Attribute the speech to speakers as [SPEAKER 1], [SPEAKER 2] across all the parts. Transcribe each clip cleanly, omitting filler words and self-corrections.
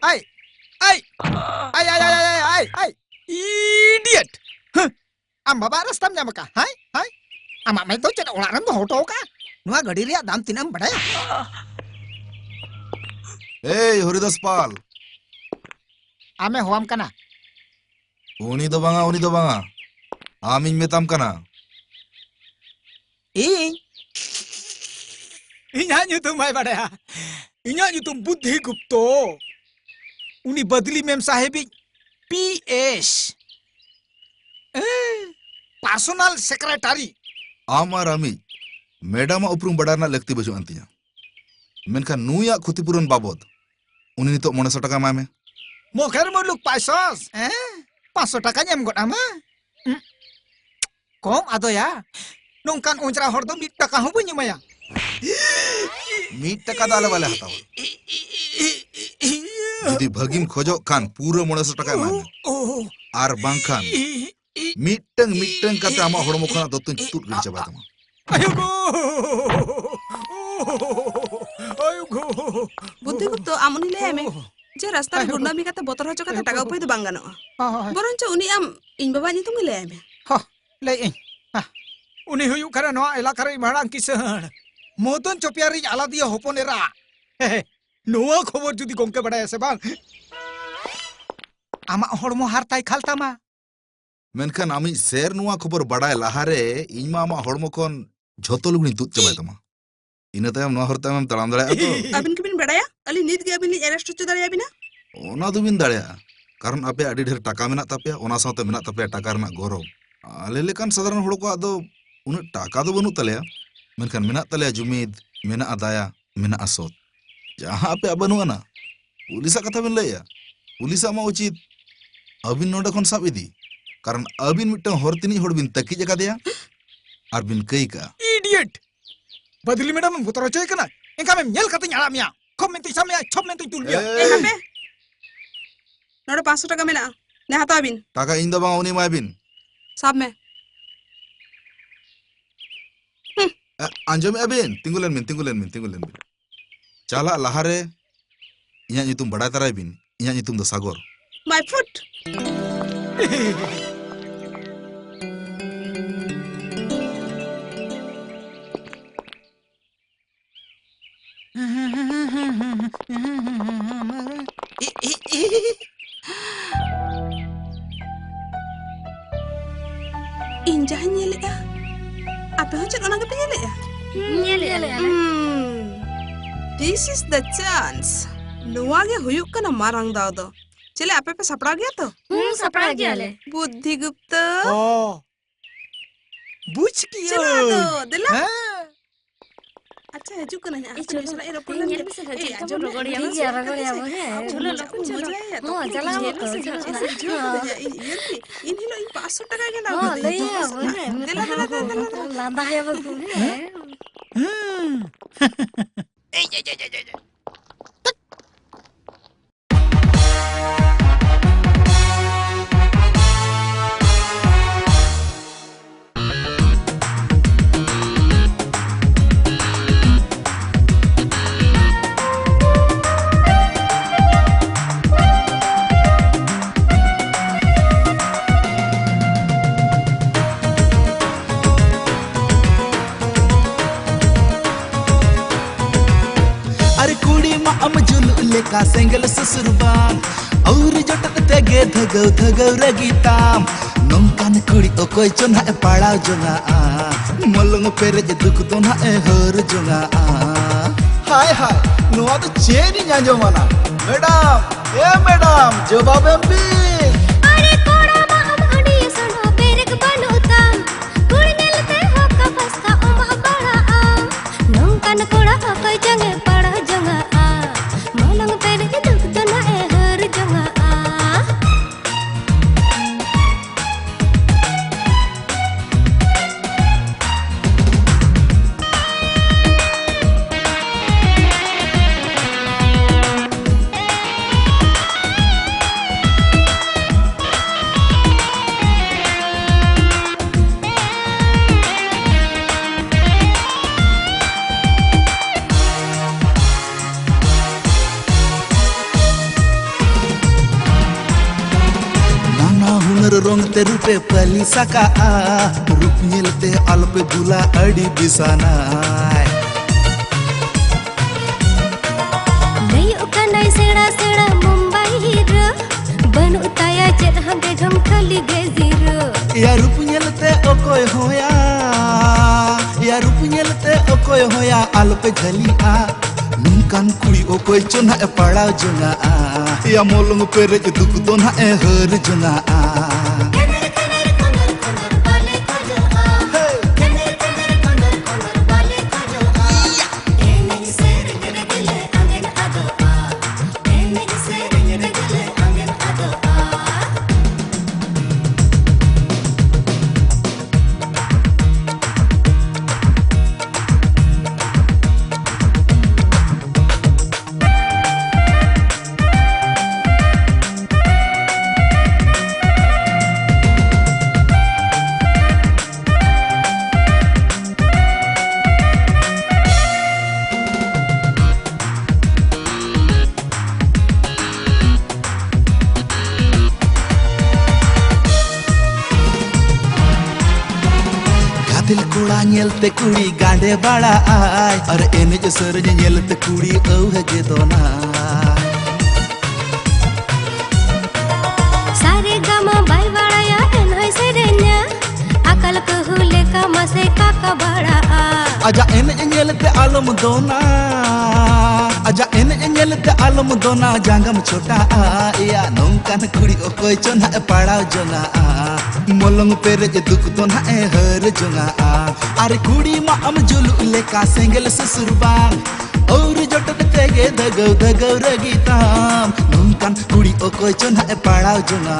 [SPEAKER 1] Ay, ay, ay, idiot. Huh. Am baba rastam nyam ka? Hai, hai. Amak mai to chat olah ram to hoto ka. Nuwa gadi riya dam tinam badaya.
[SPEAKER 2] Hey, Horidas Pal.
[SPEAKER 1] Ame hoam kana.
[SPEAKER 2] Uni do banga. Amin metam kana.
[SPEAKER 1] Inya nyutum mai badaya. Inya nyutum Buddhi Gupto. Uni badli mem sahibi PS. Personal secretary.
[SPEAKER 2] Amar ami. Madam uprum badarna lekti baju antinya. Menkan nuya khutipuran babod. Uni nitok 500 taka emai me.
[SPEAKER 1] Moker muluk paisos. 500 taka nyam got ama. Kom ado ya. Nongkan onjra hor do 1 taka hon bun nyamaya.
[SPEAKER 2] 1 taka dale wale hatawa. Judi bhagim khojok kan pura 500 taka emai me. Ar bangkan miteng kate ama hormo khona dotun tut gidi chaba tama.
[SPEAKER 3] Buddhi Gupto amuni le ame. Je rasta gurna mi kata botor hocho kata taka upai do bang ganoa. Boronco uni am iñ baba nyutum le ame.
[SPEAKER 1] Le ing. Uni huyuk kara noa elakara marang kisan. Modon copiari ala dia hopon era. Noa khobor judi gomke badaya se bang. Ama hormo hartai khaltama.
[SPEAKER 2] Menkan ami ser nuwa khobor badai lahare iñma ama hormo kon jhoto lugni tut chaba tama. Ina tayam nuwa horta am talam dare ato.
[SPEAKER 3] Abin kibin badaya? Ali nit ge abin li arrest hocho dare abina?
[SPEAKER 2] Ona dubin dare. Karon ape adi dher taka menak tapya ona sawte menak tapya taka renak gorob. Ale lekan sadaran hor ko ado unat taka do banut taleya. Menkan menak taleya jumid, menak adaya, menak asot. Jaha ape abanu ana. Pulisa kata bin laya. Pulisa ma uchit abin noda kon sab idi. Karon abin mittang hor tini hor bin taki jaka deya. Ar bin kai ka.
[SPEAKER 1] Idiot. Badli madam botor hocho kana. Engka mem nyel kate nyala mia. Kom menti samya chop menti tul mia.
[SPEAKER 3] Hape? Noda 500 taka mena. Ne hata abin.
[SPEAKER 2] Taka iñ do bang uni ma bin.
[SPEAKER 3] Sab me.
[SPEAKER 2] Anjom abin tinggulen min. Chala lahare iñak nyutum badai tarai bin. Iñak nyutum do Sagor.
[SPEAKER 3] My foot. Injah nyelek ya. Apa hocet orang kepe nyelek ya?
[SPEAKER 4] Nyelek.
[SPEAKER 3] This is the chance. Nuwa ge huyuk kana marang daw do. Chele ape pe sapra gaya to?
[SPEAKER 4] Sapra gaya le.
[SPEAKER 3] Buddhi Gupta.
[SPEAKER 1] Buch kiya.
[SPEAKER 3] Chela do, dela. अच्छा है जो करना है
[SPEAKER 4] चलो
[SPEAKER 3] चला aeroplane
[SPEAKER 4] ये भी से चलो रगड़िया है चलो लोग चलो हां चला
[SPEAKER 3] इन हिलो इन 500 टका के ना
[SPEAKER 4] ले दिला लांदा है वो
[SPEAKER 5] का सेंगल ससुरबान और जटत तेगे धगौ रगीताम नोंकान कुड़ी ओकोय चोना ए पाड़ाव जोंगा मलंग पेरेज दुख तो ना ए हर जोंगा
[SPEAKER 6] हाय नोआ तो चेनी ᱧᱟᱸᱡᱚ माना मैडम जवाब एम पी
[SPEAKER 7] अरे कोड़ा मा हम अडी सनो पेरेक बनुताम कुड़ नेलते हो का फसका ओमा बड़ा नोंकान कोड़ा ओकोय जंगे पाड़ा जोंगा मलंग पेरेज दुख तो ना ए हर जोंगा
[SPEAKER 5] हर रंग ते रूपे पली सका रूप ᱧᱮᱞते आलपे बुला अड़ी बिसाना
[SPEAKER 7] नयो कनाई सेड़ा सेड़ा मुंबई हीरो बनु ताया चेत हंगे ढम खाली गेजीरो
[SPEAKER 5] या रूप ᱧᱮᱞते ओकोय होया या रूप ᱧᱮᱞते ओकोय होया आलपे घलिया नुकान कुड़ी ओकोय चोना ए पड़ाव जोंगा या मोलंग पेरे दुख दो ना ए हर जोंगा दिल कोड़ा ᱧᱮᱞते कुड़ी गांडे बड़ा आय और एनेज सरज ᱧᱮᱞते कुड़ी औहगे दोना
[SPEAKER 7] सारे गामा बाई बड़ाया एनोय सेरेन्या अकल कहूले का मसे काका बड़ा
[SPEAKER 5] आजा एनेज ᱧᱮᱞते आलम दोना आजा एनेज ᱧᱮᱞते आलम दोना जांगम छोटा या नोंकान कुड़ी ओकोय चोना ए पड़ाव जोंगा मोलंग पेरे दुख दो ना ए हर जोंगा अरे कुड़ी मा अम जुलु लेका सेंगल ससुरबान और जटत तेगे धगौ धगौ रगीताम नोंकान कुड़ी ओकोय चोना ए पड़ाव जोंगा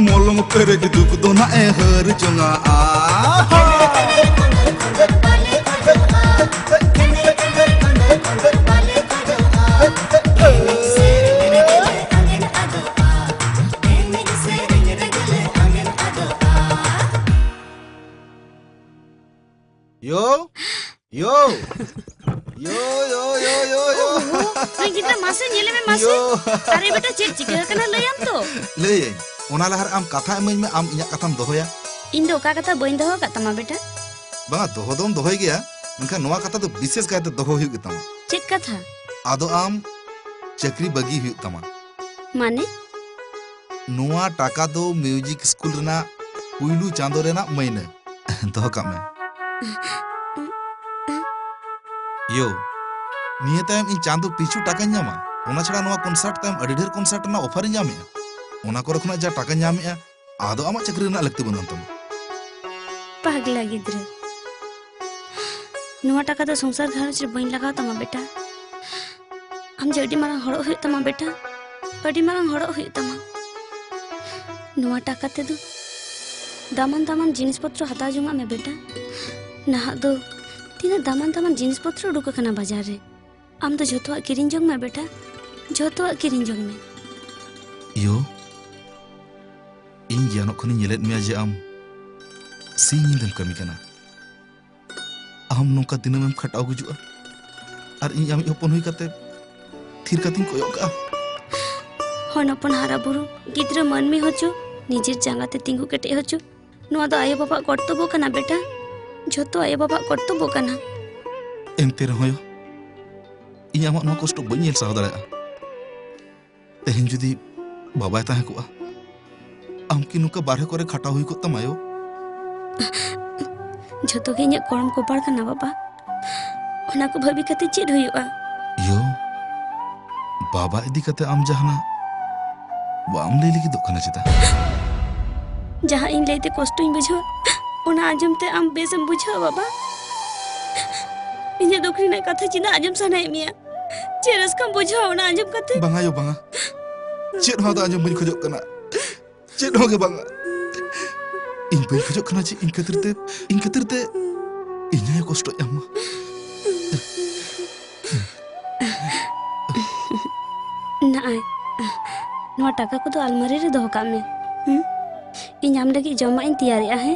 [SPEAKER 5] मोलंग पेरे दुख दो ना ए हर जोंगा
[SPEAKER 2] Yo, yo, yo, yo, yo, yo, yo.
[SPEAKER 4] kita masuk nyele me masuk. Are beta cek चिका कना लयम तो.
[SPEAKER 2] लय ओना लहर आम कथा इमाኝ में आम इᱧᱟᱜ कथाम दोहया.
[SPEAKER 4] इन दो का कथा बइन दोहो का तमा बेटा.
[SPEAKER 2] बांगा दोहो दोम दोहय गया. मेनखान नोवा कथा तो विशेष कायते दोहो हुयु गेतामा.
[SPEAKER 4] चेक कथा.
[SPEAKER 2] आदो आम चक्री बगी हुयु तमा.
[SPEAKER 4] माने
[SPEAKER 2] नोवा टाका दो म्यूजिक स्कूल रेना पुइलू चांदो रेना महीने. दोहो का में. यो निये तायम इन चांदो पिछु टाका ᱧᱟᱢᱟ ओना छड़ा नोवा कॉन्सर्ट तायम अडी ढेर कॉन्सर्ट ना ऑफर ᱧᱟᱢᱮᱟ ओना कोरे खुना जा टाका ᱧᱟᱢᱮᱟ आदो आमा चक्री रेना लगती बनन तम
[SPEAKER 4] पागला गिद्र नुवा टाका तो संसार घरच रे बइन लगाव तमा बेटा हम जे अडी मारंग हड़ो हुय तमा बेटा अडी मारंग हड़ो हुय तमा नुवा टाका ते दो दामन दामन जिनिस पत्र हता जोंगा में बेटा नहा दो तीना दामन दामन जिनिस पत्र उडुक कना बाजार रे आम तो जतवा किरिन जोंग में बेटा जतवा किरिन जोंग में
[SPEAKER 2] यो इन जानो खनि ñelet मिया जे आम सी ñindem kami kana आम नोका दिनम खटाव गुजुआ और इन आमी हपन हुई कते थीर कतिन कोयक का
[SPEAKER 4] हन अपन हारा बुरु गिद्र मनमी होचो निजेर जांगाते तिंगु केटे होचो नुआ दो आयो बाबा कर्तव्य कना बेटा जतो आयो बाबा कर्तव्य कना
[SPEAKER 2] एनते रहोयो इन आमा नो कष्ट बइन ñel साह दाड़ा तेहेन जुदी बाबा ताहे को आम कि नुका बारहे करे खटा हुई को तमायो
[SPEAKER 4] जतो के इᱧ करम कोपार कना बाबा ओना को भाबी कते चेद हुयुआ
[SPEAKER 2] यो बाबा इदी कते आम जहाना बाम ले लगी दुकान चिता
[SPEAKER 4] जहां इन लेते कष्ट इन बुझो ओना आजमते आम बेसम बुझो बाबा इᱧ दुखरी ना कथा चिना आजम सनाय मिया चेरस कम बुझो ओना आजम कते
[SPEAKER 2] बांगा यो बांगा चेद हो दा आजम बइन खजो कना चेद हो के बांगा इन बइन खजो कना ची इन कतरते इnya कष्ट यामा
[SPEAKER 4] ना आय नोआ टाका को तो अलमारी रे दोहो का में इन आम लगी जमा इन तैयारिया है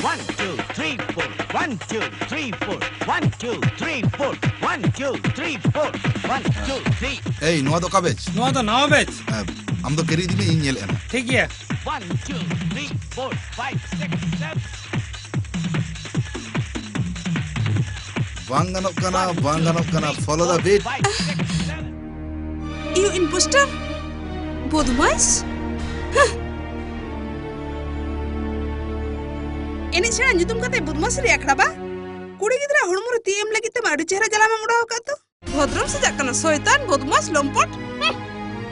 [SPEAKER 8] 1 2 3 4 1 2 3 4 1 2 3 4 1 2 3 4 1 2 3
[SPEAKER 2] Hey, noa do ka batch?
[SPEAKER 9] ᱱᱚᱣᱟ ᱫᱚ ᱱᱟᱣᱟ ᱵᱮᱪ
[SPEAKER 2] Am do keri dime ᱤᱧ ᱧᱮᱞ ᱮᱱᱟ.
[SPEAKER 9] ᱴᱷᱤᱠ ᱜᱮᱭᱟ
[SPEAKER 8] 1 2 3 4 5 6 7
[SPEAKER 2] Bang ganok kana. Follow the beat.
[SPEAKER 8] 5 6 7
[SPEAKER 3] You imposter? Bodmas? Ini saya nyutum kata Bodmas ri akra ba? Kuri gidra hormo re TM lagi te madu chehra jalam em udaw ka to. Bhodram se jakana soitan Bodmas lompot.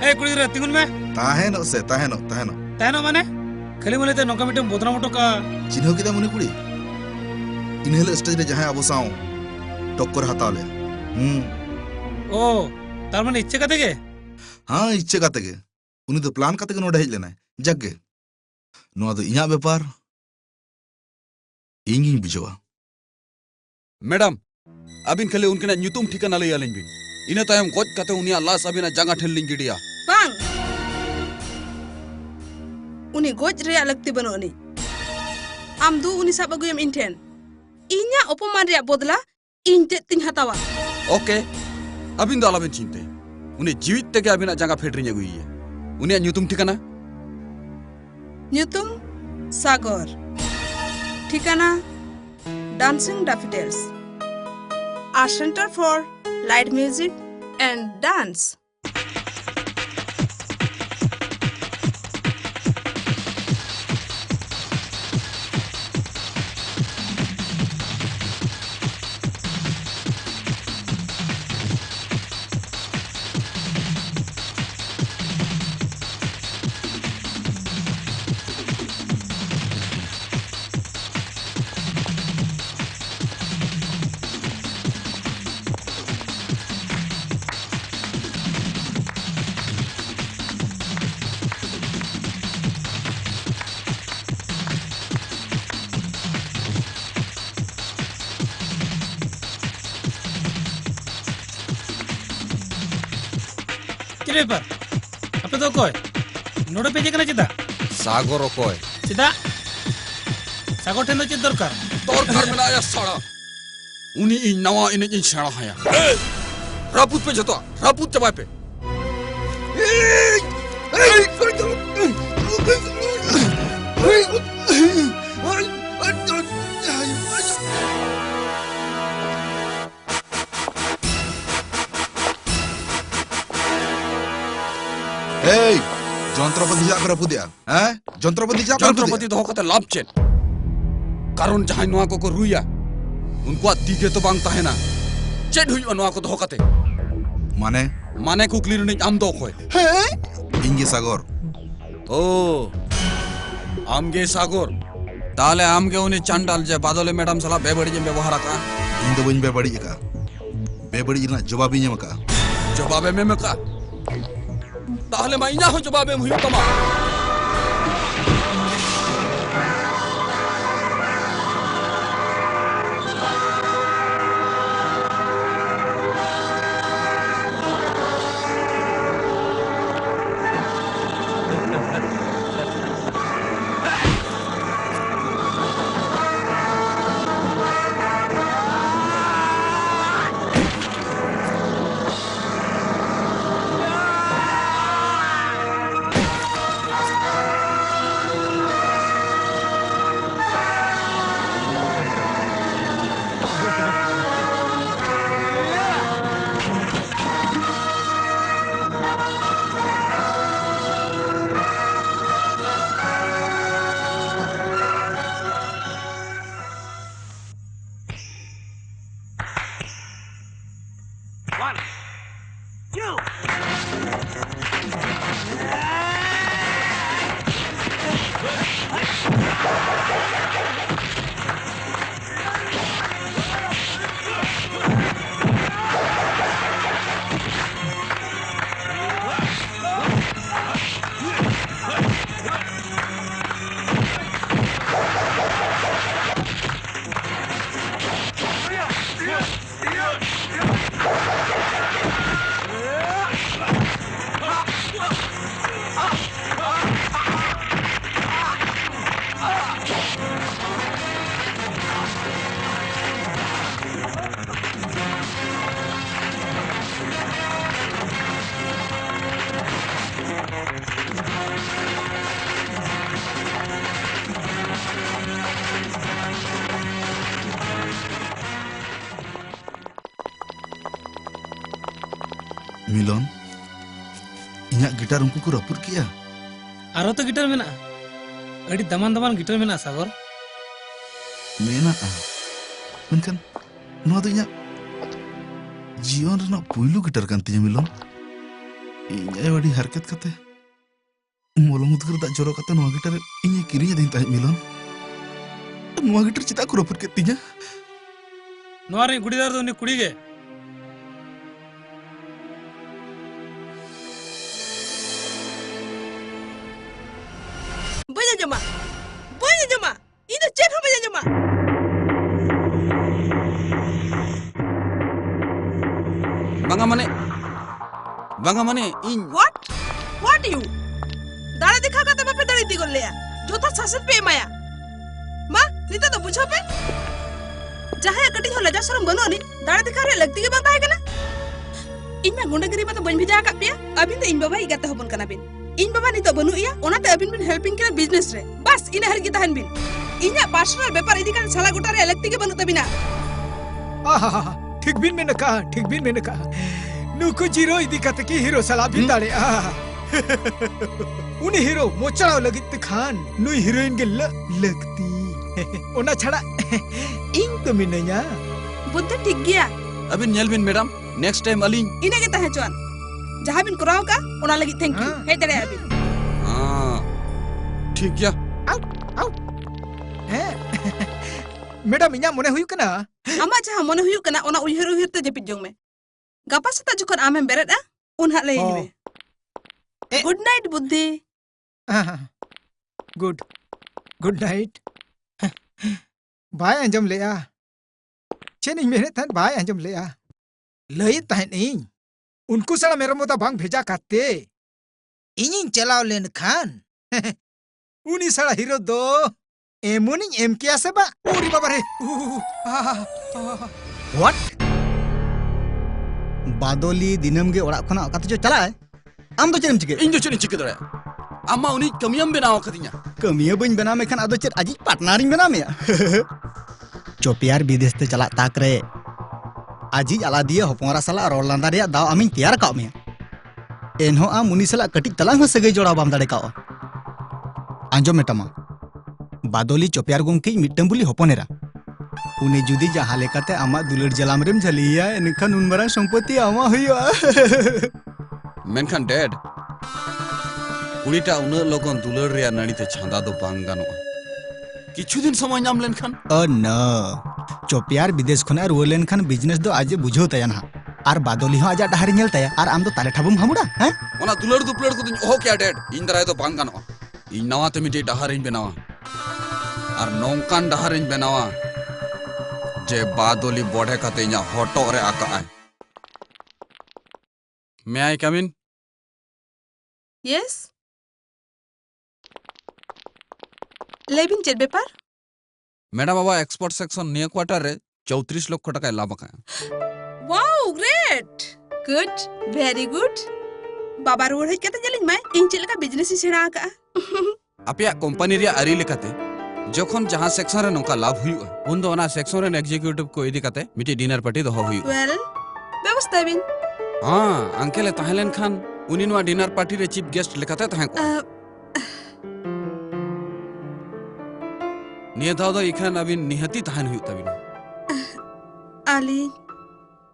[SPEAKER 9] ए कुड़ी रे तिंगुन में
[SPEAKER 2] Taheno se, taheno.
[SPEAKER 9] तहनो माने खाली मोले ते नोका मिटे बोदना मोटो का
[SPEAKER 2] Chinho kita muni kuri. Inhale stage re jahan abo sao tokkor hataw le.
[SPEAKER 9] ओ तार माने इच्छा कते के
[SPEAKER 2] हाँ इच्छे काते के. उनी तो प्लान काते के नोडे हेज लेना. जग्गे. Noa do inya bepar. Ingin bijawa.
[SPEAKER 10] Madam अबिन खाली उनके ᱧᱩᱛᱩᱢ ठिकाना लई आलिन बिन इना तायम गज काते उनिया लाश अबिना जांगा ठेल लिंग गिडिया
[SPEAKER 3] Bang. Uni goj rea lakti banu ani. Am du uni sab aguyam inten. Inya opoman rea bodla inte ting hatawa.
[SPEAKER 10] Okay अबिन दो आलाबिन चिंते उनी जीवित तेगे अबिना जांगा फेटरिñ aguiye उनिया ᱧᱩᱛᱩᱢ ठिकाना
[SPEAKER 3] Nyutum Sagor. ঠিকানা Dancing Daffodils. Our center for light music and dance.
[SPEAKER 9] चिरे पर अपे तो कोय नोडे पेजे कना चिदा
[SPEAKER 10] सागर ओकोय
[SPEAKER 9] चिदा सागो ठेन चिद दरकार
[SPEAKER 10] दरकार मेनाया साड़ा उनी इन नवा इन सेड़ा हाया रापुत पे जतो रापुत चबाय पे
[SPEAKER 2] Hey, যন্ত্রপাতি যা করে পুদিয়া. হ্যাঁ? যন্ত্রপাতি যা করে
[SPEAKER 10] যন্ত্রপাতি দহ কতে লাভ चेन कारण जहां नवा को रुया उनको तीगे तो बांग ताहेना चेड हुई नवा को दह कते
[SPEAKER 2] মানে
[SPEAKER 10] माने कुकली नि आम दो खोय
[SPEAKER 2] ইঙ্গে সাগর.
[SPEAKER 10] ओ आमगे सागर ताले आमगे उनी चांडाल जे बादले मैडम सला बेबड़ी जे व्यवहार का
[SPEAKER 2] ᱤᱧ ᱫᱚ ᱵᱟᱹᱧ ᱵᱮᱵᱟᱹᱲᱤᱡ ᱟᱠᱟ. ᱵᱮᱵᱟᱹᱲᱤᱡ ᱨᱮᱱᱟᱜ ᱡᱚᱵᱟᱵᱤᱧ ᱮᱢ ᱟᱠᱟ.
[SPEAKER 10] जवाबे में का ताहले मा इना हो जवाबे में हुई तमा
[SPEAKER 2] मिलन इन्या गिटार उनको को रपुर किया
[SPEAKER 9] आरो तो गिटार मेना अड़ी दमान गिटार मेना सागर
[SPEAKER 2] मेना मेनखान नोआ दो इन्या जीवन रना पुइलू गिटार kan tinya मिलन इन्या वाडी हरकत कते मोलंग उदगर दा जोरो कते नोआ गिटार इन्या किरिnya दिन ताहे मिलन नोआ गिटार चिता को रपुर के tinya
[SPEAKER 9] नोआ रे गुड़ीदार तो उन्हें कुड़ी गे
[SPEAKER 3] Banyak jema. Ini chat ho banyak jema.
[SPEAKER 10] Banga mane in
[SPEAKER 3] What you? Dara dikha kata bape dari digol leya. Jota saset pe maya. Ma, nita to buझो पे. Jahe kati ho laja saram banu ani. Dara dikha re lagti ke bang tahe kana. In ma gundagiri ma to ban bhija ka pya. Abin to in baba igate hobon kana bin. In baba nito banu iya. Ona te abin bin helping kena business re. Bas ina har kita han bin. Inya personal bepar idi kan sala gota re lagti ke banu tabina.
[SPEAKER 1] ठीक बिन मैंने कहा नुको zero इदी कते की hero सला भी ताड़े उन्हीं hero मोचड़ा लगी खान नुई हीरोइन के लगती ओना छड़ा इंग तो मिनया
[SPEAKER 3] बुद्ध ठीक गया
[SPEAKER 10] अबिन nyel bin madam next time aling
[SPEAKER 3] ina kita hai cuan jaha bin kurao ka ona lagi thank you hey dare abin
[SPEAKER 10] ठीक गया
[SPEAKER 1] मैडम इन्या मने हुई कना
[SPEAKER 3] ama jaha mone huyuk kana ona uyhir te jepit jong me gapa seta jokon amem beret unha lay me good night buddhi
[SPEAKER 1] good night bye अंजम लेया चेन मेरे तन बाय अंजम लेया लई तहन इन उनको सला मेरा मोता बांग भेजा काते इन चलाव लेन खान उनी सला हीरो दो एमुनी एम किया सबा ओरी बाबा रे
[SPEAKER 6] व्हाट बादोली दिनम के ओड़ा खना कते जो चला है आम तो चेम चिके
[SPEAKER 10] इन जो चेन चिके दरे अम्मा उनी कमियम बनाव कतिnya
[SPEAKER 6] कमिया बइन बना में खान आदो चेर आजी पार्टनर इन बना में चोपियार विदेश ते चला ताक रे आजी आला दिया होपोरा सला रोल लांदा रे दाव आमिन तैयार का में एनहो आ मुनी सला कटिक तलांग सगई जोड़ा बाम दाड़े का आंजो मेटमा बादोली चोपियार गोंकी मिट्टम बुली होपोनेरा उनी जुदी जहां लेकाते आमा दुलर जलाम रेम झलिया एनखान उन मरा संपत्ति आमा हुआ
[SPEAKER 10] मेनखान डैड कुड़ीटा उना लोगन दुलर रे नाड़ीते छांदा दो बांग गानोआ किछु दिन समय नाम लेनखान
[SPEAKER 6] न चोपियार विदेश खना रुआ लेनखान बिजनेस दो आजे बुझो तया ना आर बादोली हो आजा डहारी नेल तया आर आम दो ताले ठाबुम हामुड़ा हैं
[SPEAKER 10] ओना दुलर दुपलर को दिन ओहो क्या डैड इन दराय दो बांग गानोआ इन नवा ते मिटे डहारिन बनावा आर नौकान डहारिन बनावा जे बादोली बोढ़े काते इन्या होटो रे आका आए May I come in?
[SPEAKER 3] Yes. लेबिन चेर बेपार
[SPEAKER 10] मैडम बाबा एक्सपोर्ट सेक्शन निया क्वार्टर रे 34 लाख टका लाभ का
[SPEAKER 3] wow great good very good बाबा रोड है कते जलिन मैं इन चेल का बिजनेस सेड़ा का
[SPEAKER 10] आपया कंपनी रे आरी लेकाते जखन जहां सेक्शन रे नोका लाभ हुई उन दो ना सेक्शन रे एग्जीक्यूटिव को इदी काते मिटी डिनर पार्टी दो हुई
[SPEAKER 3] वेल व्यवस्था बिन
[SPEAKER 10] हां अंकेल ताहलेन खान उनी नो डिनर पार्टी रे चीफ गेस्ट लेकाते ताहे को निया दाव दो इखान अबिन निहति ताहन हुई तबिन
[SPEAKER 3] आली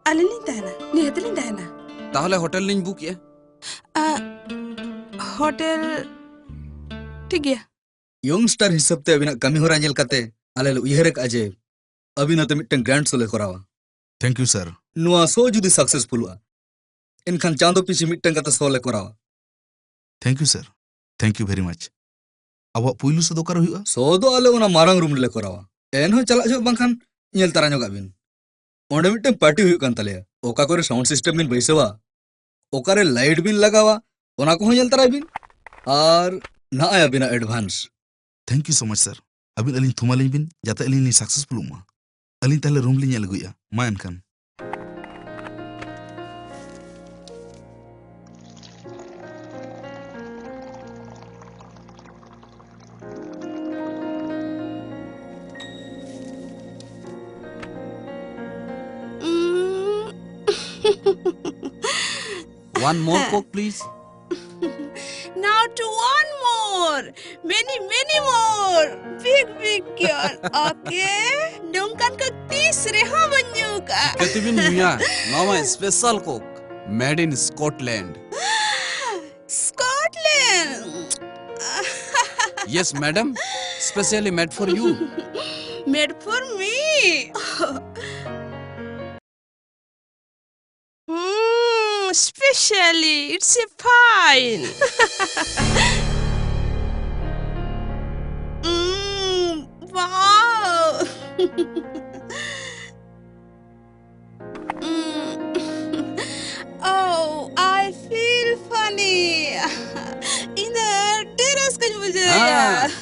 [SPEAKER 3] नहीं ताहना निहति नहीं ताहना
[SPEAKER 10] ताहले होटल लिंज बुक ये
[SPEAKER 3] होटल ठीक है
[SPEAKER 6] यंगस्टर हिसाब ते अबिना कमी होरा नेल काते आले उयहर का जे अबिना ते मिटन ग्रैंड सोले करावा
[SPEAKER 2] थैंक यू सर
[SPEAKER 6] नुआ सो जुदी सक्सेसफुल हुआ इनखान चांदो पीछे मिटन काते सोले करावा
[SPEAKER 2] thank you sir thank you very much अब पुइलु से दोकार हुआ
[SPEAKER 6] सो दो आले उना मारंग रूम ले करावा एन हो चला जो बंखान नेल तारा नो गाबिन ओंडे मिटन पार्टी हुई कान तले ओका करे साउंड सिस्टम बिन बैसवा ओकारे लाइट बिन लगावा ओना को नेल तारा बिन और ना आया बिना advance
[SPEAKER 2] thank you so much sir अबिन अलिन थुमा लिन बिन जाते अलिन सक्सेसफुल हुआ अलिन ताले रूम लिन लगुया मा एनखान
[SPEAKER 10] One more Coke, please.
[SPEAKER 3] Now to one more. Many more. Big girl. Okay. Nungkan ka tisre ha banyu ka.
[SPEAKER 10] Ketibin Muya, Mama special Coke, made in Scotland.
[SPEAKER 3] Scotland.
[SPEAKER 10] Yes, madam, specially made for you.
[SPEAKER 3] Made for me. Specially, it's a fine. Wow. Oh, I feel funny. Ina terrace ka mujhe.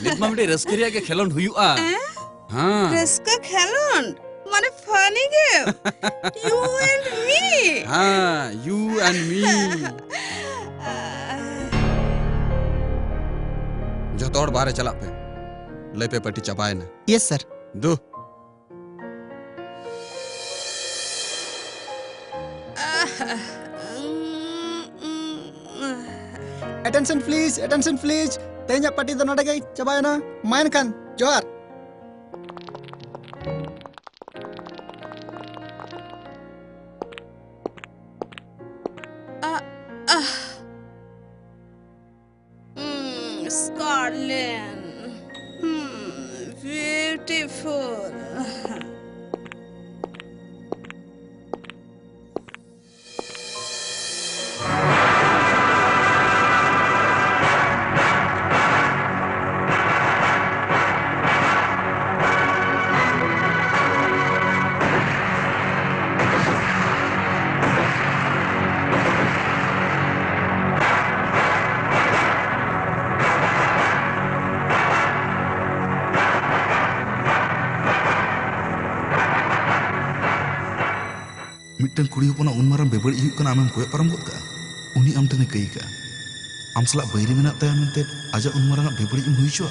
[SPEAKER 10] Nitma mite raskariya ke khelon huyu'a.
[SPEAKER 3] Raska khelon. Mane funny game. You and me.
[SPEAKER 10] You and me. जो तोड़ बारे चला पे ले पे पट्टी चबाए ना
[SPEAKER 6] yes sir
[SPEAKER 10] दो
[SPEAKER 6] attention please tehnya pati do node gai chabayana main kan johar
[SPEAKER 3] Scotland. Beautiful.
[SPEAKER 2] मिट्टन कुड़ी होपना उन मारम बेबड़ी हुई कना आमेम कोय पारम गोद का उनी आम ठने कई का आम सला बैरी मेना ताया मेनते आजा उन मारंगा बेबड़ी हुई चुआ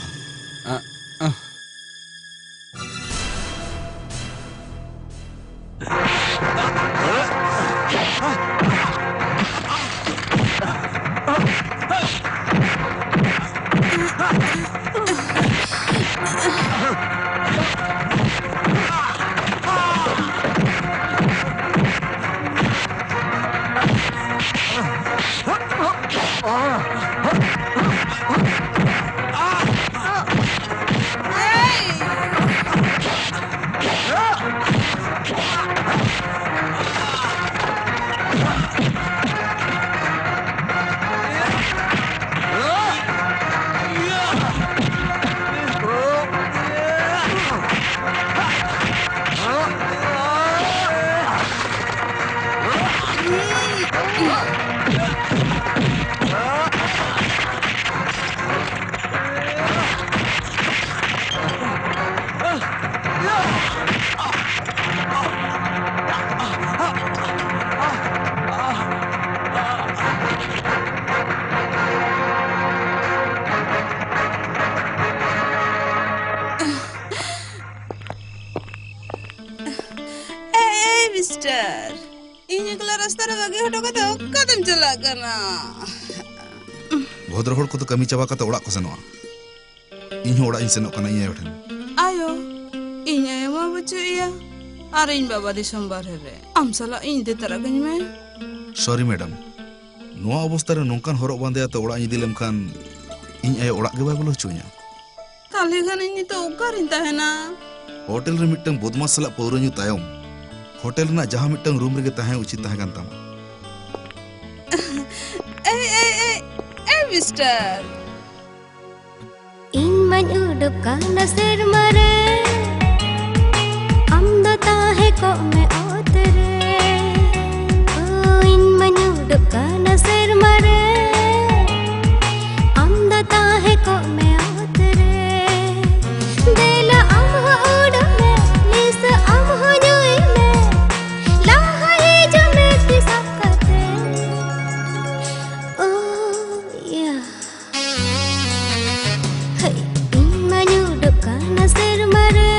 [SPEAKER 2] भद्र होड़ को तो कमी चाबा कते ओड़ा को सेनवा इन ओड़ा इन सेनो कना इया उठन
[SPEAKER 3] आयो इnya ema bucuya arin baba di sombar here am sala in de tara gani me
[SPEAKER 2] sorry madam नोआ अवस्था रे नोंकान हरक बांदे तो ओड़ा इदी लेमखान इन आय ओड़ा गे बाय बोलो चुया
[SPEAKER 3] ताले खान इन तो उकारिन ताहेना
[SPEAKER 2] होटल रे मिटन बदमाश सला पौरो न्यू तायम होटल ना जहां मिटन रूम रे ताहे उचित ताहे कान तामा
[SPEAKER 3] मिस्टर
[SPEAKER 7] इन मन उड़ब काना शर्मा रे हम दो ताहे को में ओतरे ओ इन मन उड़ब काना शर्मा रे हम दो ताहे को में ओतरे देला हम हो उड़ में लिस हम हो जोई में लाहा ये जो में तिसा करते ओ या hey in manu dokana sermare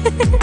[SPEAKER 7] रे